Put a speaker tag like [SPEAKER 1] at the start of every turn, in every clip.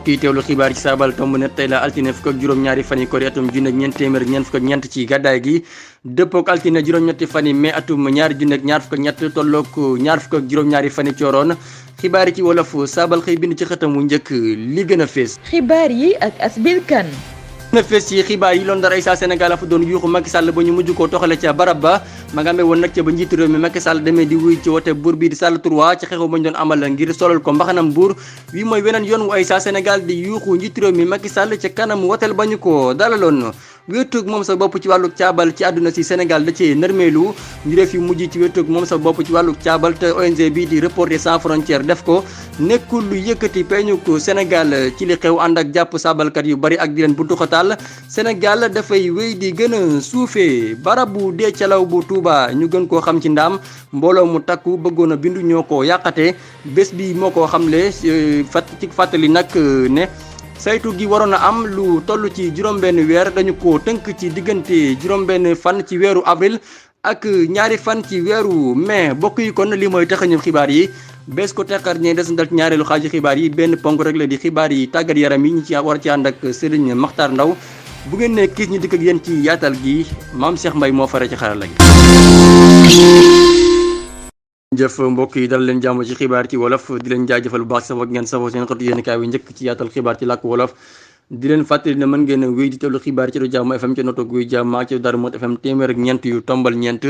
[SPEAKER 1] mbokk yi teewlu xibaar ci saabal tomb net tey la altine fukk ak juróom-ñaari fan yi kori atum junni ak ñeent téeméer ñeent fukk ak ñeent ci gàddaay gi dëppook altine juróom-ñetti fan yi mai atum ñaari junni ak ñaar fukk ak ñett tollook ñaar fukk ak juróom-ñaari fan yi cooroon xibaar yi ci wolof saabal xëy bind ci xëtam wu njëkk li gën a fees.
[SPEAKER 2] xibaar yi ak Asbil Kan.
[SPEAKER 1] na fees ci xibaar yi Londar Aïssa Sénégal fa doon yuuxu Macky Sall ba ñu mujj koo toxale ca barab ba ma nga amee woon nag ca ba njiitu réew mi Macky Sall demee di wuy ci wote buur bi di Sall 3 ci xeexu ba ñu doon amal ngir solal ko mbaxanam buur wi mooy weneen yoon wu Aïssa Sénégal di yuuxu njiitu réew mi Macky Sall ca kanam wotel ba ñu ko dalaloon wéetug moom sa bopp ci wàllu caabal ci àdduna si Sénégal da cee nërmeelu ñu def yu mujj ci wéetug moom sa bopp ci wàllu caabal te ONG bi di Reporters sans frontières def ko nekkul lu yëkkati peñu ko Sénégal ci li xew ànd ak jàpp saabalkat yu bari ak di leen buntu xataal Sénégal dafay wéy di gën a suufee barabu dee calaw bu Touba ñu gën koo xam ci ndaam mbooloo mu takku bëggoon a bindu ñoo ko yàqate bés bi moo ko xamle ci fàttali nag ne saytu gi waroon a am lu toll ci juróom-benn weer dañu ko tënk ci diggante juróom-benn fan ci weeru avril ak ñaari fan ci weeru mai bokk yi kon li mooy taxañu xibaar yi bés ko teqar ñee desandal ci ñaareelu xaaju xibaar yi benn ponk rek la di xibaar yi tàggat yaram yi ñu ci war ci ànd ak Serigne Makhtar Ndaw bu ngeen ne kiis ñu dikk ak yéen ci yaatal gi maam Cheikh Mbaye moo fare ci xarala gi. jëf mbokk yi dal leen jàmm ci xibaar ci wolof di leen jaajëfal bu baax safoo ngeen safoo seen xëtu yéen kaay wi njëkk ci yaatal xibaar ci làkk wolof di leen fàttali ne mën ngeen a wéy di teewlu xibaar ci Jàmm FM ci noto guy jàmm ak ci Darou Mouhty FM téeméer ak ñeent yu tombal ñeent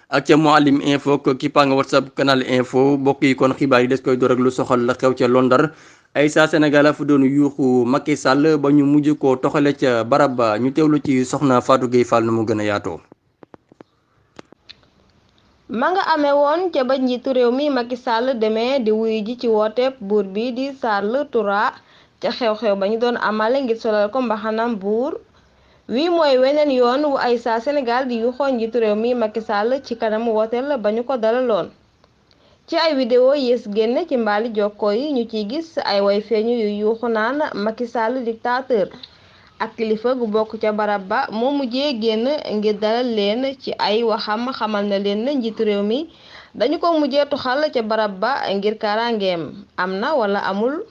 [SPEAKER 1] ak ca Mouhalim info ki paa nga whatsapp canal info mbokk yi kon xibaar yi des koy door ak lu soxal la xew ca Londar Aïssa Sénégal fa doon yuuxu Macky Sall ba ñu mujj koo toxale ca barab ba ñu teewlu ci soxna Fatou Gueye Fall na mu gën a yaatoo.
[SPEAKER 3] ma nga amee woon ca ba njiitu réew mi Macky Sall demee di wuyu ji ci wooteeb buur bi di Sall 3 ca xew-xew ba ñu doon amale ngir solal ko mbaxanam buur wi mooy weneen yoon wu Aïssa Sénégal di yuuxoo njiitu réew mi Macky Sall ci kanam wooteel ba ñu ko dalaloon ci ay vidéo yées génn ci mbaali jokkoo yi ñu ciy gis ay way feeñu yu yuuxu naan Macky Sall dictateur ak kilifa gu bokk ca barab ba moo mujjee génn ngir dalal leen ci ay waxam xamal na leen njiitu réew mi dañu ko mujjee tuxal ca barab ba ngir karangeem am na wala amul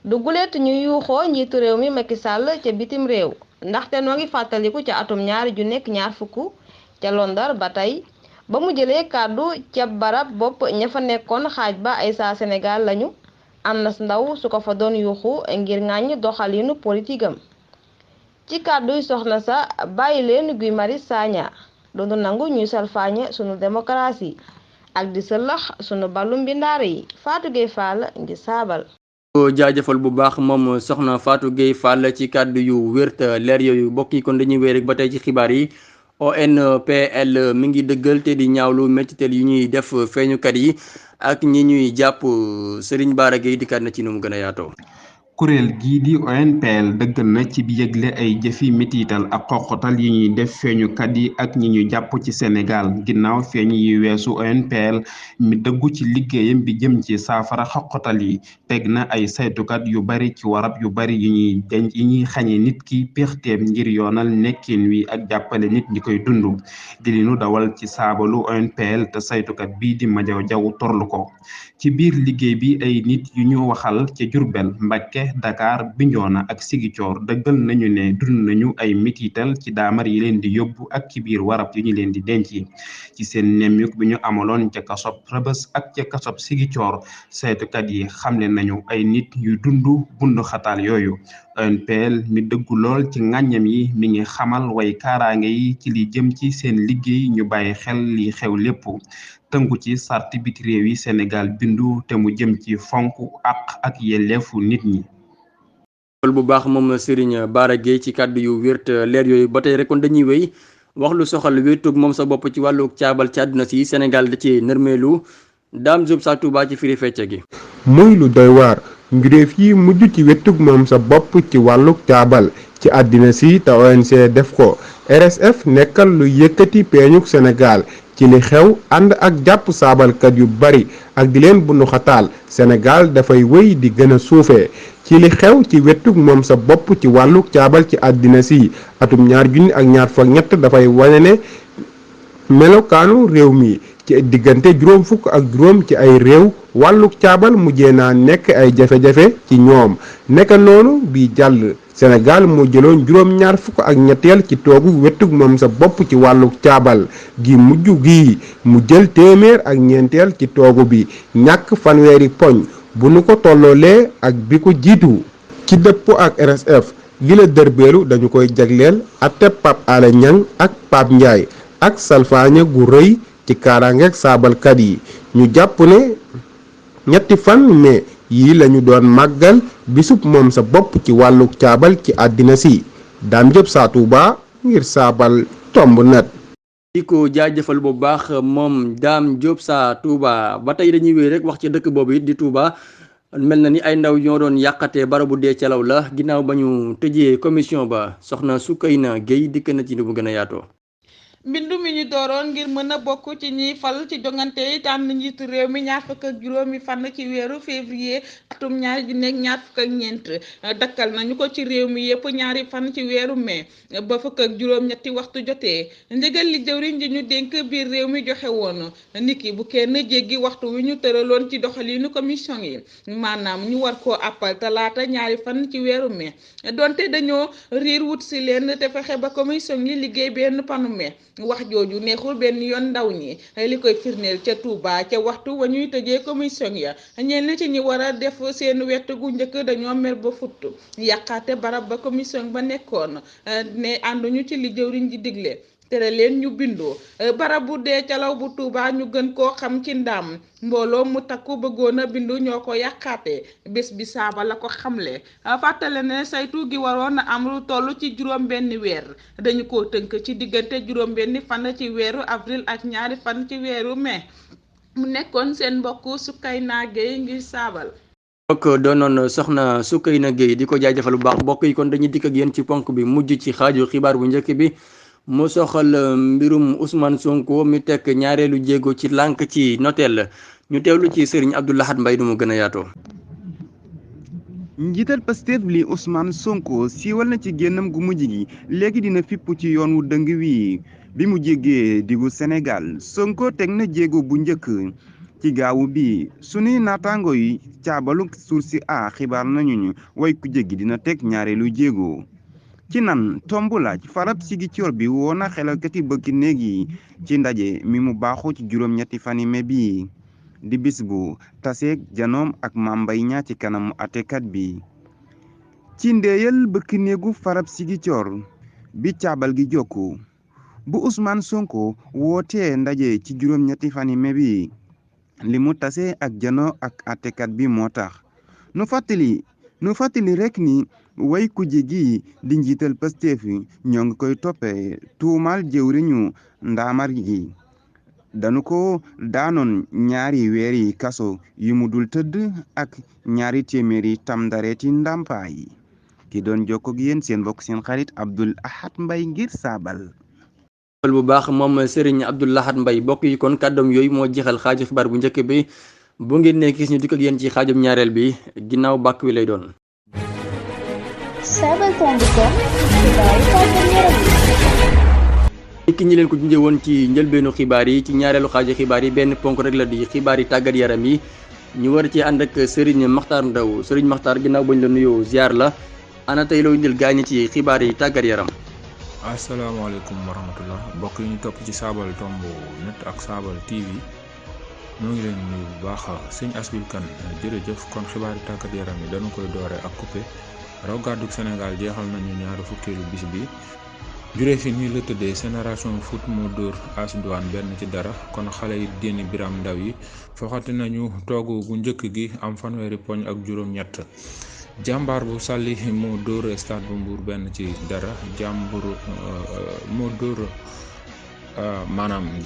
[SPEAKER 3] du guleet ñu yuuxoo njiitu réew mi Macky Sall ca bitim réew ndaxte noo ngi fàttaliku ca atum ñaari ju nekk ñaar fukk ca Londar ba tey ba mu jëlee kàddu ca barab bopp ña fa nekkoon xaaj ba Aïssa Sénégal lañu am na ndaw su ko fa doon yuuxu ngir ŋàññ doxalinu politique am ci kàdduy soxna sa bàyyi leen Guy Marius Sagna doonu nangu ñuy salfaañe sunu démocratie ak di sëllax sunu ballu mbindaar yi Fatou Gueye Fall ngi saabal
[SPEAKER 1] jaajëfal bu baax moom soxna Fatou Gueye Fall ci kàddu yu wér te leer yooyu bokk yi kon dañuy wéy rek ba tey ci xibaar yi ONPL mi ngi dëggal te di ñaawlu mettitel yu ñuy def feeñukat yi ak ñi ñuy jàpp Serigne Bara Gueye dikkaat na ci nu mu gën a yaatoo.
[SPEAKER 4] kuréel gii di ONPL dëggal na ci bi yëgle ay jëfi mitiital ak xoqatal yi ñuy def feeñukat yi ak ñi ñu jàpp ci Sénégal ginnaaw feeñ yi weesu ONPL mi dëggu ci liggéeyam bi jëm ci saafara xoqatal yi teg na ay saytukat yu bari ci warab yu bari yi ñuy denc yi ñuy xañe nit ki pexteem ngir yoonal nekkin wi ak jàppale nit ñi koy dund di li nu dawal ci saabalu ONPL te saytukat bii di Madiaw Diaw torlu ko ci biir liggéey bi ay nit yu ñu waxal ca Diourbel Mbacké Dakar Bignona ak Ziguinchor dëggal nañu ne dund nañu ay mitiital ci daamar yi leen di yóbbu ak ci biir warab yu ñu leen di denc ci seen nemmiku bi ñu amaloon ca kasob Rebeuss ak ca kasob Ziguinchor saytukat yi xamle nañu ay nit yu dund bundu xataal yooyu ONPL mi dëggu lool ci ŋàññam yi mi ngi xamal way kaaraange yi ci li jëm ci seen liggéey ñu bàyyi xel li xew lépp tënku ci sarti biti réew yi Sénégal bindu te mu jëm ci fonk ak yelleefu nit ñi.
[SPEAKER 1] bu baax moom Serigne Bara Gueye ci kàddu yu wér te leer yooyu ba tey rek kon dañuy wéy wax lu soxal wéetug moom sa bopp ci wàllu caabal ci àdduna si Sénégal da ci nërmeelu Dame Diop sa Touba ci firi fecce gi.
[SPEAKER 5] muy lu doy waar ngiréef yi mujj ci wéetug moom sa bopp ci wàllu caabal ci àddina si te ONG def ko RSF nekkal lu yëkkati peeñuk Sénégal ci li xew ànd ak jàpp saabalkat yu bari ak di leen bunu xataal Sénégal dafay wéy di gën a suufee ci li xew ci wetug moom sa bopp ci wàllu caabal ci àddina si atum 2023 dafay wane ne melokaanu réew mi ci diggante juróom fukk ak juróom ci ay réew wàlluk caabal mujjee naa nekk ay jafe-jafe ci ñoom naka noonu bi jàll Sénégal moo jëloon juróom ñaar fukk ak ñetteel ci toogu wettug moom sa bopp ci wàlluk caabal gi mujj gi mu jël téeméer ak ñeenteel ci toogu bi ñàkk fanweeri poñ bu nu ko tolloolee ak bi ko jiitu ci dëpp ak RSF gi la dërbeelu dañu koy jagleel ateb Pape Alé Niang ak Pape Ndiaye ak salfaañe gu rëy ci kaaraangeeg saabalkat yi ñu jàpp ne ñetti fan mais yii lañu doon màggal bisub moom sa bopp ci wàllu caabal ci àddina si Dame Diop Sa Touba ngir saabal tomb net.
[SPEAKER 1] di ko jaajëfal bu baax moom Dame Diop Sa Touba ba tey dañuy wéy rek wax ci dëkk boobu it di Touba mel na ni ay ndaw ñoo doon yàqatee barabu dee calaw la ginnaaw ba ñu tëjee commission ba soxna Soukeyna Gueye dikk na ci ni bu gën a yaatoo.
[SPEAKER 2] mbindu mi ñu dooroon ngir mën a bokk ci ñiy fal ci jongante yi tànn njiitu réew mi ñaar fukk ak juróomi fan ci weeru février atum 2024 dakkal nañu ko ci réew mi yépp ñaari fan ci weeru mai ba fukk ak juróom-ñetti waxtu jotee ndigal li jëwriñ ji ñu dénk biir réew mi joxe woon niki bu kenn jéggi waxtu wi ñu tëraloon ci doxalinu commission yi maanaam ñu war koo àppal talaata ñaari fan ci weeru mai donte dañoo riir wut si leen te fexe ba commission yi liggéey benn panu mai wax jooju neexul benn yoon ndaw ñi li koy firndeel ca Touba ca waxtu wa ñuy tëjee commission ya ñenn ci ñi war a def seen wet gu njëkk dañoo mer ba futt yàqaate barab ba commission ba nekkoon ne ànduñu ci li jëwriñ ji digle tere leen ñu bindoo barabu dee calaw bu Touba ñu gën koo xam ci Ndaam mbooloo mu takku bëggoon a bindu ñoo ko yàqaate bés bi saaba la ko xamle fàttale ne saytu gi waroon a am lu toll ci juróom benn weer dañu ko tënk ci diggante juróom benn fan ci weeru avril ak ñaari fan ci weeru mai mu nekkoon seen mbokk Soukeyna Gueye ngir saabal.
[SPEAKER 1] mbokk doonoon soxna Soukeyna Gueye di ko jaajëfal bu baax mbokk yi kon dañuy dikk ak yéen ci ponk bi mujj ci xaaju xibaar bu njëkk bi mu soxal mbirum Ousmane Sonko mi tekk ñaareelu jéego ci lànk ci noteel ñu teewlu ci Serigne Abdou Lahad Mbaye du mu gën a yaatoo.
[SPEAKER 6] njiital Pastef li Ousmane Sonko siiwal na ci génnam gu mujj gi léegi dina fipp ci yoon wu dëng wi bi mu jéggee diggu Sénégal Sonko teg na jéego bu njëkk ci gaawu bi sunuy naataango yi caabalu Source A xibaar nañu ñu way ku jéggi dina teg ñaareelu jéego ci nan tomb laaj farab Ziguinchor bi woo na xelalkati bëkki néeg yi ci ndaje mi mu baaxoo ci juróom-ñetti fani me bi di bis bu taseeg janoom ak Mame Mbaye Niang ci kanamu atekat bi ci ndeeyal bëkki néegu farab Ziguinchor bi caabal gi jokku bu Ousmane Sonko wootee ndaje ci juróom-ñetti fani me bi li mu tase ak janoo ak atekat bi moo tax nu fàttali rek ni way kuje gi di njiital Pastef ñoo ngi koy toppee tuumal jëwriñu ndaamar gi dañu ko daanoon ñaari weeri kaso yu mu dul tëdd ak ñaari téeméeri tam ndareeti ndàmpaay ki doon jokkoog yéen seen mbokk seen xarit Abdou Lahad Mbaye ngir saabal
[SPEAKER 1] bu baax moom Serigne Abdou Lahad Mbaye bokk yi kon kàddoom yooyu moo jeexal xaaju xibaar bu njëkk bi bu ngeen ne gis ñu dikk ak yéen ci xaajum ñaareel bi ginnaaw bàkk wi lay doon.
[SPEAKER 7] Sabatal.com xibaar tàggat yaram
[SPEAKER 1] ki ñi leen ko junjee woon ci njëlbeenu xibaar yi ci ñaareelu xaaju xibaar yi benn ponk rek la di xibaar yi tàggat yaram yi ñu war ci ànd ak Serigne Makhtar Ndaw Serigne Makhtar ginnaaw bañ la nuyoo ziar la ana tey loo indil gaañi ci xibaar yi tàggat yaram.
[SPEAKER 8] asalaamaaleykum wa rahmatullah mbokk yi ñu topp ci saabal tomb net ak saabal TV ñoo ngi leen nuyu bu baax sëñ Asbil Kan jërëjëf kon xibaar yi tàggat yaram yi dañu koy doore ak coupé raw gàddug Sénégal jeexal nañu ñaari fukkeelu bis bi juree fi nii la tëddee génération foot moo dóor AS Douanes 1-0 kon xale yi dénni Biram Ndaw yi foxati nañu toogu gu njëkk gi am fanweeri poñ ak juróom-ñett jàmbaar bu Saly moo dóor Stade bu Mbour 1-0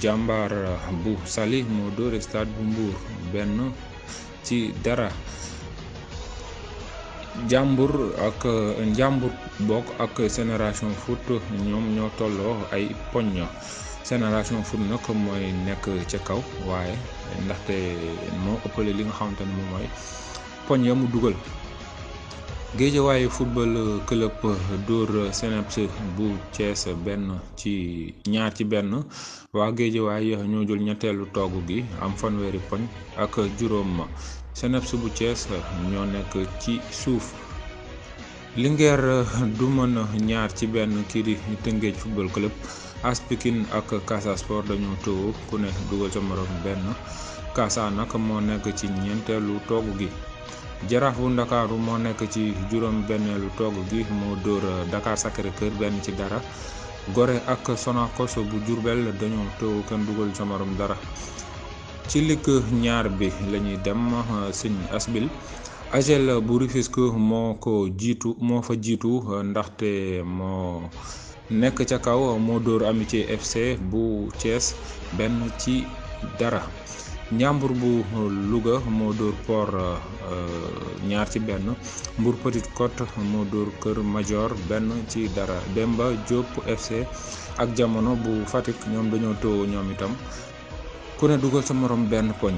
[SPEAKER 8] jàmbaar bu Saly moo dóor Stade bu Mbour 1-0 njàmbur bokk ak génération foot ñoom ñoo tolloo ay poñ génération foot nag mooy nekk ca kaw waaye ndaxte moo ëppale li nga xamante ne moom mooy poñ ya mu dugal Géejawaay football club dóor CNEPS bu Thiès ñaar ci benn waa Géejawaay ñoo jël ñetteelu toogu gi am fanweeri poñ ak juróom. CNEPS bu Thiès ñoo nekk ci suuf. Linguère du mën ñaar ci benn kii di Tëngéej football club. AS Pikine ak Casa Sport dañoo tëw ku ne dugal sa morom benn. Casa nag moo nekk ci ñeenteelu toogu gi. Jaraaf bu Ndakaaru moo nekk ci juróom benneelu toogu gi moo dóor Dakar Sacré-Cœur 1-0. Gorée ak Sonacos bu Diourbel dañoo tëw kenn dugal sa morom dara. ci Ligue 2 bi lañuy dem sëñ Asbil AGEL bu Rufisque moo fa jiitu ndaxte moo nekk ca kaw moo dóor Amitié FC bu Thiès 1-0. Njàmbur bu Louga moo dóor Port 2-1. Mbour Petite Côte moo dóor Kër Madior 1-0. Demba Diop FC ak Jamono bu Fatick ñoom dañoo tëw ñoom itam ku ne dugal sa morom benn poñ.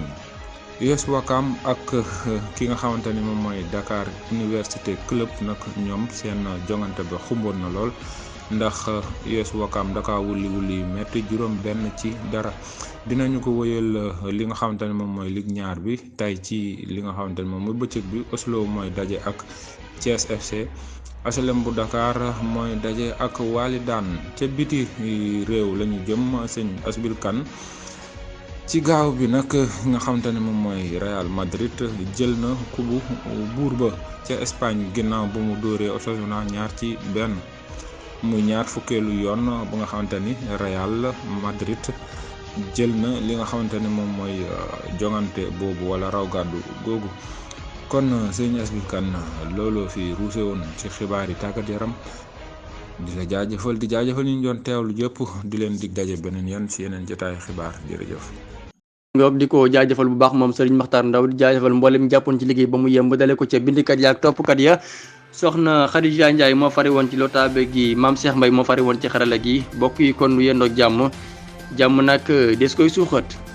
[SPEAKER 8] US Ouakam ak ki nga xamante ni moom mooy Dakar Université Club nag ñoom seen jongante ba xumboon na lool ndax US Ouakam daka wuli metti 1-0. dinañu ko wëyal li nga xamante ne moom mooy Ligue 2 bi tey ci li nga xamante ne moom mooy bëccëg bi Oslo mooy daje ak Thiès FC. HLM bu Dakar mooy daje ak Walidane ca biti réew lañu jëm sëñ Asbil Kan ci gaaw bi nag nga xamante ne moom mooy Real Madrid jël na kubu buur ba ca Espagne ginnaaw bu mu dóoree Osasuna 2-1 muy ñaar fukkeelu yoon bu nga xamante ni Real Madrid jël na li nga xamante ne moom mooy jongante boobu wala raw gàddu googu. kon sëñ Asbil Kan looloo fi ruuse woon ci xibaar yi tàggat yaram di la jaajëfal di jaajëfal ñu doon teewlu jëpp di leen dig daje beneen yoon ci yeneen jotaayu xibaar jërëjëf.
[SPEAKER 1] ngoog di ko jaajëfal bu baax moom Serigne Makhtar Ndaw di jaajëfal mboolem jàppoon ci liggéey ba mu yem ba dale ko ca bindikat ya ak toppkat ya. soxna Khadija Ndiaye moo fari woon ci lotaabe gi Mame Cheikh Mbaye moo fari woon ci xarala gi bokk yi kon lu yendoog jàmm nag des koy suuxat.